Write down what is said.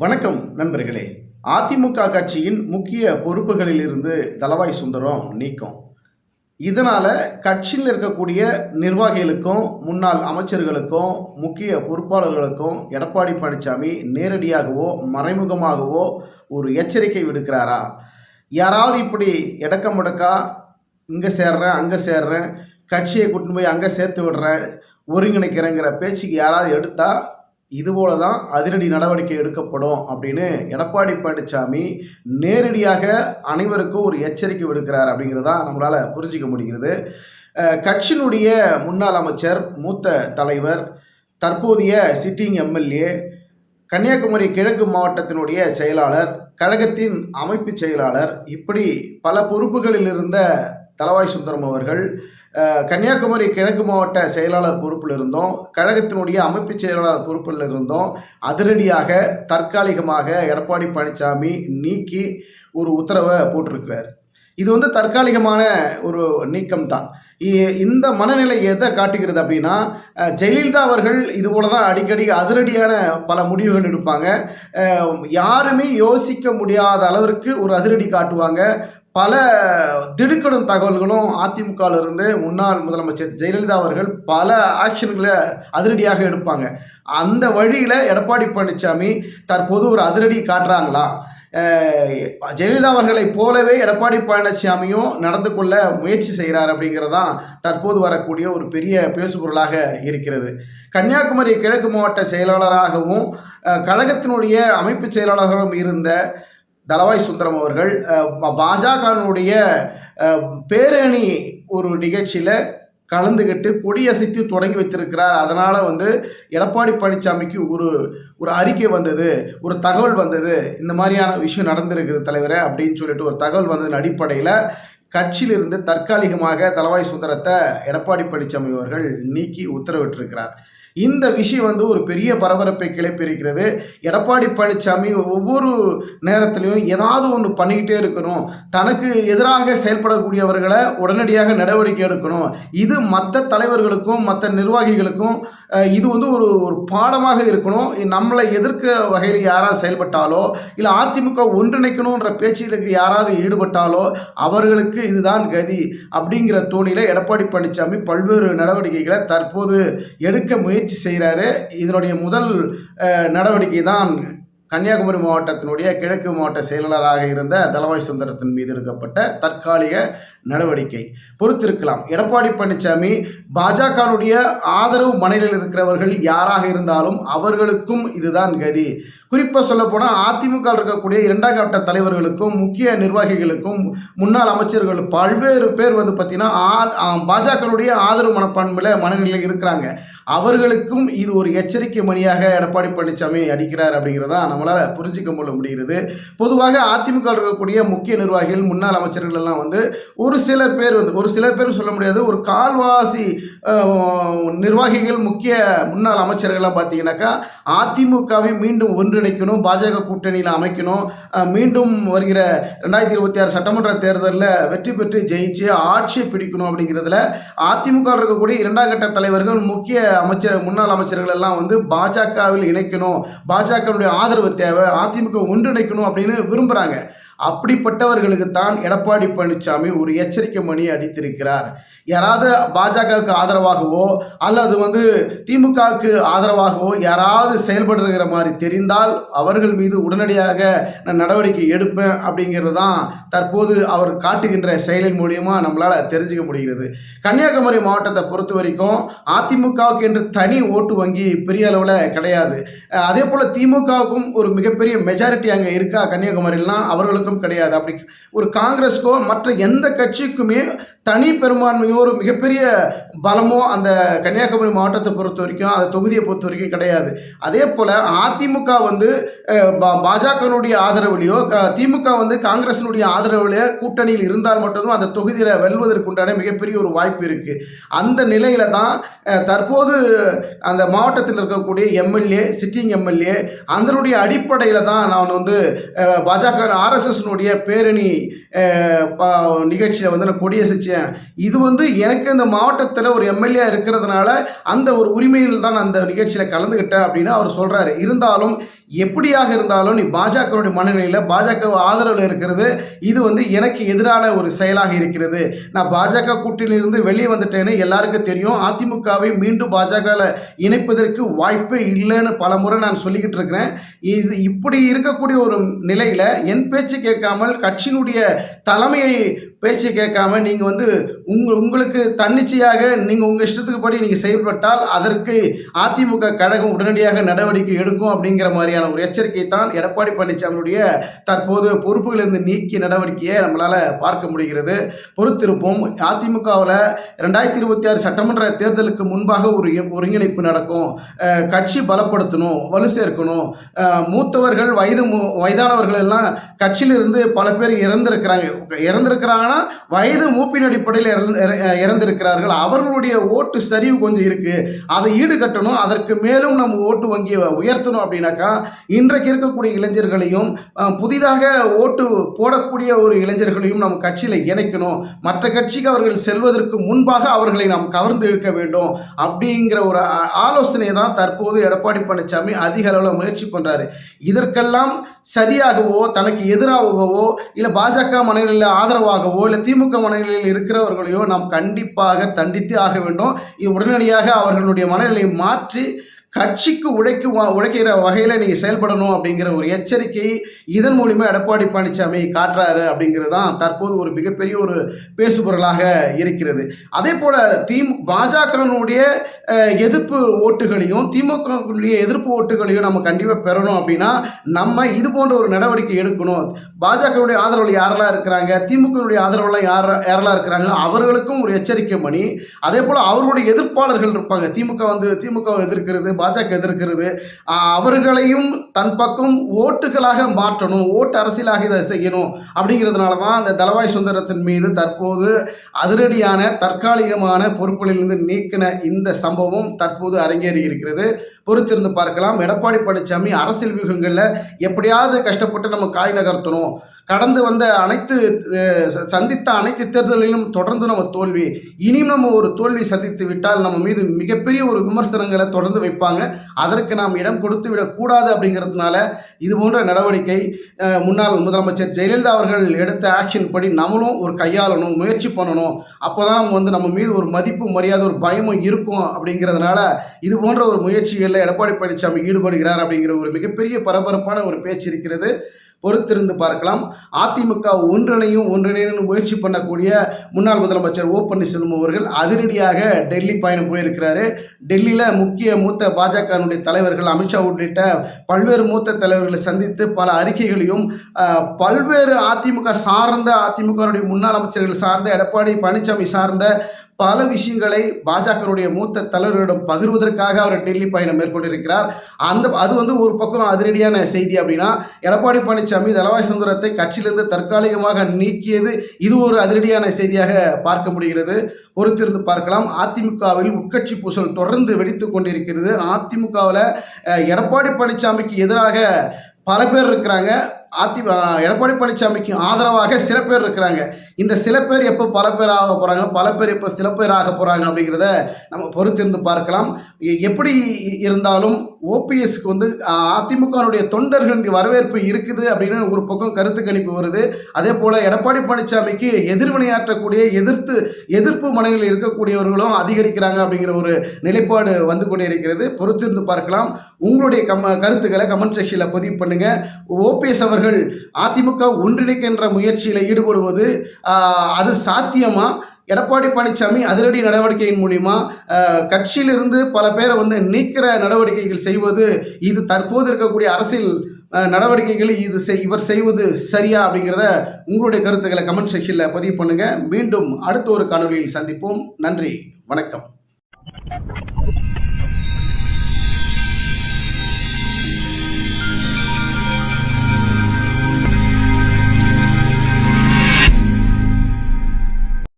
வணக்கம் நண்பர்களே. அதிமுக கட்சியின் முக்கிய பொறுப்புகளில் இருந்து தளவாய் சுந்தரம் நீக்கம். இதனால் கட்சியில் இருக்கக்கூடிய நிர்வாகிகளுக்கும் முன்னாள் அமைச்சர்களுக்கும் முக்கிய பொறுப்பாளர்களுக்கும் எடப்பாடி பழனிசாமி நேரடியாகவோ மறைமுகமாகவோ ஒரு எச்சரிக்கை விடுக்கிறாரா? யாராவது இப்படி எடக்க முடக்கா இங்கே சேர்றேன் அங்கே சேர்றேன், கட்சியை கூட்டின்னு போய் அங்கே சேர்த்து விடுறேன், ஒருங்கிணைக்கிறேங்கிற பேச்சுக்கு யாராவது எடுத்தால் இதுபோல தான் அதிரடி நடவடிக்கை எடுக்கப்படும் அப்படின்னு எடப்பாடி பழனிசாமி நேரடியாக அனைவருக்கும் ஒரு எச்சரிக்கை விடுக்கிறார் அப்படிங்கிறதா நம்மளால் புரிஞ்சிக்க முடிகிறது. கட்சியினுடைய முன்னாள் அமைச்சர், மூத்த தலைவர், தற்போதைய சிட்டிங் எம்எல்ஏ, கன்னியாகுமரி கிழக்கு மாவட்டத்தினுடைய செயலாளர், கழகத்தின் அமைப்பு செயலாளர், இப்படி பல பொறுப்புகளில் இருந்த தளவாய் சுந்தரம் அவர்கள் கன்னியாகுமரி கிழக்கு மாவட்ட செயலாளர் பொறுப்பில் இருந்தோம், கழகத்தினுடைய அமைப்பு செயலாளர் பொறுப்பில் இருந்தோம், அதிரடியாக தற்காலிகமாக எடப்பாடி பழனிசாமி நீக்கி ஒரு உத்தரவை போட்டிருக்கிறார். இது தற்காலிகமான ஒரு நீக்கம் தான். இந்த மனநிலை எதை காட்டுகிறது அப்படின்னா, ஜெயலலிதா அவர்கள் இதுபோல தான் அடிக்கடி அதிரடியான பல முடிவுகள் எடுப்பாங்க. யாருமே யோசிக்க முடியாத அளவிற்கு ஒரு அதிரடி காட்டுவாங்க. பல திடுக்கிடும் தகவல்களும் அதிமுகவிலிருந்து முன்னாள் முதலமைச்சர் ஜெயலலிதா அவர்கள் பல ஆக்ஷன்களை அதிரடியாக எடுப்பாங்க. அந்த வழியில் எடப்பாடி பழனிசாமி தற்போது ஒரு அதிரடி காட்டுறாங்களா? ஜெயலலிதா அவர்களை போலவே எடப்பாடி பழனிசாமியும் நடந்து கொள்ள முயற்சி செய்கிறார் அப்படிங்கிறதான் தற்போது வரக்கூடிய ஒரு பெரிய பேசுபொருளாக இருக்கிறது. கன்னியாகுமரி கிழக்கு மாவட்ட செயலாளராகவும் கழகத்தினுடைய அமைப்பு செயலாளராகவும் இருந்த தளவாய் சுந்தரம் அவர்கள் பாஜகனுடைய பேரணி ஒரு நிகழ்ச்சியில் கலந்துக்கிட்டு கொடியசைத்து தொடங்கி வைத்திருக்கிறார். அதனால் எடப்பாடி பழனிசாமிக்கு ஒரு அறிக்கை வந்தது, ஒரு தகவல் வந்தது, இந்த மாதிரியான விஷயம் நடந்திருக்குது தலைவரே அப்படின்னு சொல்லிட்டு ஒரு தகவல் வந்ததன் அடிப்படையில் கட்சியிலிருந்து தற்காலிகமாக தளவாய் சுந்தரத்தை எடப்பாடி பழனிசாமி அவர்கள் நீக்கி உத்தரவிட்டிருக்கிறார். இந்த விஷயம் ஒரு பெரிய பரபரப்பை கிளப்பியிருக்கிறது. எடப்பாடி பழனிசாமி ஒவ்வொரு நேரத்திலையும் ஏதாவது ஒன்று பண்ணிக்கிட்டே இருக்கணும், தனக்கு எதிராக செயல்படக்கூடியவர்களை உடனடியாக நடவடிக்கை எடுக்கணும். இது மற்ற தலைவர்களுக்கும் மற்ற நிர்வாகிகளுக்கும் இது ஒரு பாடமாக இருக்கணும். நம்மளை எதிர்க்க வகையில் யாராவது செயல்பட்டாலோ இல்லை அதிமுக ஒன்றிணைக்கணுன்ற பேச்சுகளுக்கு யாராவது ஈடுபட்டாலோ அவர்களுக்கு இதுதான் கதி அப்படிங்கிற தோணியில் எடப்பாடி பழனிசாமி பல்வேறு நடவடிக்கைகளை தற்போது எடுக்க முயற்சி செய்கிறாரு. இதனுடைய முதல் நடவடிக்கை தான் கன்னியாகுமரி மாவட்டத்தினுடைய கிழக்கு மாவட்ட செயலாளராக இருந்த தளவாய் சுந்தரத்தின் மீது எடுக்கப்பட்ட தற்காலிக நடவடிக்கை. பொறுத்திருக்கலாம். எடப்பாடி பழனிசாமி பாஜகனுடைய ஆதரவு மனநிலையில் இருக்கிறவர்கள் யாராக இருந்தாலும் அவர்களுக்கும் இதுதான் கதி. குறிப்பாக சொல்லப்போனால் அதிமுக இருக்கக்கூடிய இரண்டாம் கட்ட தலைவர்களுக்கும் முக்கிய நிர்வாகிகளுக்கும் முன்னாள் அமைச்சர்கள் பல்வேறு பேர் பார்த்தீங்கன்னா பாஜகனுடைய ஆதரவு மனநிலையில் இருக்கிறாங்க. அவர்களுக்கும் இது ஒரு எச்சரிக்கை மணியாக எடப்பாடி பழனிசாமி அடிக்கிறார் அப்படிங்கிறதா நம்மளால் புரிஞ்சிக்க முடிகிறது. பொதுவாக அதிமுக இருக்கக்கூடிய முக்கிய நிர்வாகிகள் முன்னாள் அமைச்சர்கள் எல்லாம் ஒரு சிலர் பேர் சொல்ல முடியாது, ஒரு கால்வாசி நிர்வாகிகள் முக்கிய முன்னாள் அமைச்சர்கள்லாம் பார்த்தீங்கன்னாக்கா அதிமுகவை மீண்டும் ஒன்றிணைக்கணும், பாஜக கூட்டணியில் அமைக்கணும், மீண்டும் வருகிற 2026 சட்டமன்ற தேர்தலில் வெற்றி பெற்று ஜெயிச்சு ஆட்சியை பிடிக்கணும் அப்படிங்கிறதுல அதிமுக இருக்கக்கூடிய இரண்டாம் கட்ட தலைவர்கள் முக்கிய முன்னாள் அமைச்சர்கள் எல்லாம் பாஜகவில் இணைக்கணும், பாஜகவுடைய ஆதரவு தேவை, அதிமுக ஒன்றிணைக்கணும் அப்படின்னு விரும்புகிறாங்க. அப்படிப்பட்டவர்களுக்கு தான் எடப்பாடி பழனிசாமி ஒரு எச்சரிக்கை மணி அடித்திருக்கிறார். யாராவது பாஜகவுக்கு ஆதரவாகவோ அல்லது திமுகவுக்கு ஆதரவாகவோ யாராவது செயல்படுகிற மாதிரி தெரிந்தால் அவர்கள் மீது உடனடியாக நான் நடவடிக்கை எடுப்பேன் அப்படிங்கிறது தான் தற்போது அவர் காட்டுகின்ற செயலின் மூலியமாக நம்மளால் தெரிஞ்சுக்க முடிகிறது. கன்னியாகுமரி மாவட்டத்தை பொறுத்த வரைக்கும் அதிமுகவுக்கு என்று தனி ஓட்டு வங்கி பெரிய அளவில் கிடையாது. அதே போல் திமுகவுக்கும் ஒரு மிகப்பெரிய மெஜாரிட்டி அங்கே இருக்கா கன்னியாகுமரிலாம் அவர்களுக்கும் கிடையாது. அப்படி ஒரு காங்கிரஸ்க்கோ மற்ற எந்த கட்சிக்குமே தனி பெரும்பான்மையோ ஒரு மிகப்பெரிய பலமோ அந்த கன்னியாகுமரி மாவட்டத்தை பொறுத்த வரைக்கும் அந்த தொகுதியை பொறுத்த வரைக்கும் கிடையாது. அதே போல் அதிமுக பாஜகனுடைய ஆதரவுலையோ திமுக காங்கிரஸினுடைய ஆதரவுலையோ கூட்டணியில் இருந்தால் மட்டும்தான் அந்த தொகுதியில் வெல்வதற்கு உண்டான மிகப்பெரிய ஒரு வாய்ப்பு இருக்குது. அந்த நிலையில தான் தற்போது அந்த மாவட்டத்தில் இருக்கக்கூடிய எம்எல்ஏ, சிட்டிங் எம்எல்ஏ, அதனுடைய அடிப்படையில் தான் நான் பாஜக RSSனுடைய பேரணி நிகழ்ச்சி நிகழ்ச்சியில் வந்து நான் கொடியசைச்சேன். இது வந்து எனக்கு இந்த மாவட்டத்தில் ஒரு எம்எல்ஏ இருக்கிறதுனால அந்த ஒரு உரிமையில் தான் அந்த நிகழ்ச்சியில் கலந்துக்கிட்டேன் அப்படின்னு அவர் சொல்கிறாரு. இருந்தாலும் எப்படியாக இருந்தாலும் நீ பாஜகவுடைய மனநிலையில் பாஜக ஆதரவில் இருக்கிறது இது வந்து எனக்கு எதிரான ஒரு செயலாக இருக்கிறது. நான் பாஜக கூட்டணியிலிருந்து வெளியே வந்துட்டேன்னு எல்லாருக்கும் தெரியும். அதிமுகவை மீண்டும் பாஜகவில் இணைப்பதற்கு வாய்ப்பே இல்லைன்னு பல முறை நான் சொல்லிக்கிட்டு இருக்கிறேன். இது இப்படி இருக்கக்கூடிய ஒரு நிலையில் என் பேச்சு கேட்காமல் கட்சியினுடைய தலைமையை பேச்சு கேட்காம நீங்கள் வந்து உங்களுக்கு தன்னிச்சையாக நீங்கள் உங்கள் இஷ்டத்துக்கு படி நீங்கள் செயல்பட்டால் அதற்கு அதிமுக கழகம் உடனடியாக நடவடிக்கை எடுக்கும் அப்படிங்கிற மாதிரியான ஒரு எச்சரிக்கை தான் எடப்பாடி பழனிசாமியுடைய தற்போது பொறுப்புகளிலிருந்து நீக்கிய நடவடிக்கையை நம்மளால் பார்க்க முடிகிறது. பொறுத்திருப்போம். அதிமுகவில் 2026 சட்டமன்ற தேர்தலுக்கு முன்பாக ஒரு ஒருங்கிணைப்பு நடக்கும். கட்சி பலப்படுத்தணும், வலு சேர்க்கணும். மூத்தவர்கள் வயதானவர்கள் எல்லாம் கட்சியிலிருந்து பல பேர் இறந்திருக்கிறாங்கன்னா வயது மூப்பின் அடிப்படையில் இறந்திருக்கிறார்கள். அவர்களுடைய ஓட்டு சரிவு கொஞ்சம் இருக்கு, அதை ஈடுகட்டணும். அதற்கு மேலும் நம்ம ஓட்டு வங்கியை உயர்த்தணும். அப்படின்னாக்கா இன்றைக்கு இருக்கக்கூடிய இளைஞர்களையும் புதிதாக ஓட்டு போடக்கூடிய ஒரு இளைஞர்களையும் நம்ம கட்சியில் இணைக்கணும். மற்ற கட்சிக்கு அவர்கள் செல்வதற்கு முன்பாக அவர்களை நாம் கவர்ந்து இழுக்க வேண்டும் அப்படிங்கிற ஒரு ஆலோசனை தான் தற்போது எடப்பாடி பழனிசாமி அதிக அளவில் முயற்சி பண்றாரு. இதற்கெல்லாம் சரியாகவோ தனக்கு எதிராகவோ இல்லை பாஜக மனநிலையில் ஆதரவாகவோ இல்லை திமுக மனநிலையில் இருக்கிறவர்களையோ நாம் கண்டிப்பாக தண்டித்து ஆக வேண்டும். உடனடியாக அவர்களுடைய மனநிலையை மாற்றி கட்சிக்கு உழைக்கிற வகையில் நீங்கள் செயல்படணும் அப்படிங்கிற ஒரு எச்சரிக்கை இதன் மூலிமா எடப்பாடி பழனிசாமி காட்டுறாரு அப்படிங்கிறது தான் தற்போது ஒரு மிகப்பெரிய ஒரு பேசுபொருளாக இருக்கிறது. அதே போல் பாஜகனுடைய எதிர்ப்பு ஓட்டுகளையும் திமுகவுடைய எதிர்ப்பு ஓட்டுகளையும் நம்ம கண்டிப்பாக பெறணும் அப்படின்னா நம்ம இது போன்ற ஒரு நடவடிக்கை எடுக்கணும். பாஜகவுடைய ஆதரவில் யாரெல்லாம் இருக்கிறாங்க, திமுகவுடைய ஆதரவுலாம் யாரெல்லாம் இருக்கிறாங்க அவர்களுக்கும் ஒரு எச்சரிக்கை பண்ணி, அதே போல் அவர்களுடைய எதிர்ப்பாளர்கள் இருப்பாங்க. திமுக எதிர்க்கிறது, பாஜக எதிர்க்கிறது, அவர்களையும் தன் பக்கம் ஓட்டுகளாக மாற்றணும், ஓட்டு அரசியலாக இதை செய்யணும். அப்படிங்கிறதுனால தான் அந்த தளவாய் சுந்தரத்தின் மீது தற்போது அதிரடியான தற்காலிகமான பொறுப்புகளிலிருந்து நீக்கின இந்த சம்பவம் தற்போது அரங்கேறி இருக்கிறது. பொறுத்திருந்து பார்க்கலாம். எடப்பாடி பழனிசாமி அரசியல் வியூகங்களில் எப்படியாவது கஷ்டப்பட்டு நம்ம காய் நகர்த்தணும். கடந்து வந்த சந்தித்த அனைத்து தேர்தலிலும் தொடர்ந்து நம்ம தோல்வி, இனியும் நம்ம ஒரு தோல்வி சந்தித்து விட்டால் நம்ம மீது மிகப்பெரிய ஒரு விமர்சனங்களை தொடர்ந்து வைப்பாங்க. அதற்கு நாம் இடம் கொடுத்து விடக்கூடாது. அப்படிங்கிறதுனால இது போன்ற நடவடிக்கை முன்னாள் முதலமைச்சர் ஜெயலலிதா அவர்கள் எடுத்த ஆக்ஷன் படி நம்மளும் ஒரு கையாளணும், முயற்சி பண்ணணும். அப்போ தான் நம்ம மீது ஒரு மதிப்பு மரியாதை ஒரு பயமும் இருக்கும். அப்படிங்கிறதுனால இது போன்ற ஒரு முயற்சிகளில் எடப்பாடி பழனிசாமி ஈடுபடுகிறார் அப்படிங்கிற ஒரு மிகப்பெரிய பரபரப்பான ஒரு பேச்சு இருக்கிறது. பொறுத்திருந்து பார்க்கலாம். அதிமுக ஒன்றிணையும் முயற்சி பண்ணக்கூடிய முன்னாள் முதலமைச்சர் ஓ பன்னீர்செல்வம் அவர்கள் அதிரடியாக டெல்லி பயணம் போயிருக்கிறாரு. டெல்லியில் மூத்த பாஜகனுடைய தலைவர்கள் அமித்ஷா உள்ளிட்ட பல்வேறு மூத்த தலைவர்களை சந்தித்து பல அறிக்கைகளையும் பல்வேறு அதிமுகவுடைய முன்னாள் அமைச்சர்கள் சார்ந்த எடப்பாடி பழனிசாமி சார்ந்த பல விஷயங்களை பாஜகனுடைய மூத்த தலைவர்களிடம் பகிர்வதற்காக அவர் டெல்லி பயணம் மேற்கொண்டிருக்கிறார். அது வந்து ஒரு பக்கம் அதிரடியான செய்தி. அப்படின்னா எடப்பாடி பழனிசாமி தளவாய் சுந்தரத்தை கட்சியிலிருந்து தற்காலிகமாக நீக்கியது இது ஒரு அதிரடியான செய்தியாக பார்க்க முடிகிறது. பொறுத்திருந்து பார்க்கலாம். அதிமுகவில் உட்கட்சி பூசல் தொடர்ந்து வெடித்து கொண்டிருக்கிறது. அதிமுகவில் எடப்பாடி பழனிசாமிக்கு எதிராக பல பேர் இருக்கிறாங்க. எடப்பாடி பழனிசாமிக்கு ஆதரவாக சில பேர் இருக்கிறாங்க. இந்த சில பேர் எப்போ பல பேர் ஆக போகிறாங்க, பல பேர் எப்போ சில பேர் ஆக போகிறாங்க அப்படிங்கிறத நம்ம பொறுத்திருந்து பார்க்கலாம். எப்படி இருந்தாலும் ஓபிஎஸ்க்கு வந்து அதிமுகனுடைய தொண்டர்களுடைய வரவேற்பு இருக்குது அப்படின்னு ஒரு பக்கம் கருத்து கணிப்பு வருது. அதே போல் எடப்பாடி பழனிசாமிக்கு எதிர்வினையாற்றக்கூடிய எதிர்ப்பு மனநிலையில் இருக்கக்கூடியவர்களும் அதிகரிக்கிறாங்க அப்படிங்கிற ஒரு நிலைப்பாடு வந்து கொண்டே இருக்கிறது. பொறுத்திருந்து பார்க்கலாம். உங்களுடைய கருத்துக்களை கமெண்ட் செக்ஷனில் பதிவு பண்ணுங்கள். ஓபிஎஸ் அவர்கள் அதிமுக ஒன்றிணைக்கின்ற முயற்சியில் ஈடுபடுவது அது சாத்தியமா? எடப்பாடி பழனிசாமி அதிரடி நடவடிக்கையின் மூலிமா கட்சியிலிருந்து பல பேரை வந்து நீக்கிற நடவடிக்கைகள் செய்வது இது தற்போது இருக்கக்கூடிய அரசியல் நடவடிக்கைகள் இவர் செய்வது சரியா அப்படிங்கிறத உங்களுடைய கருத்துக்களை கமெண்ட் செக்ஷனில் பதிவு பண்ணுங்கள். மீண்டும் அடுத்த ஒரு காணொலியில் சந்திப்போம். நன்றி, வணக்கம்.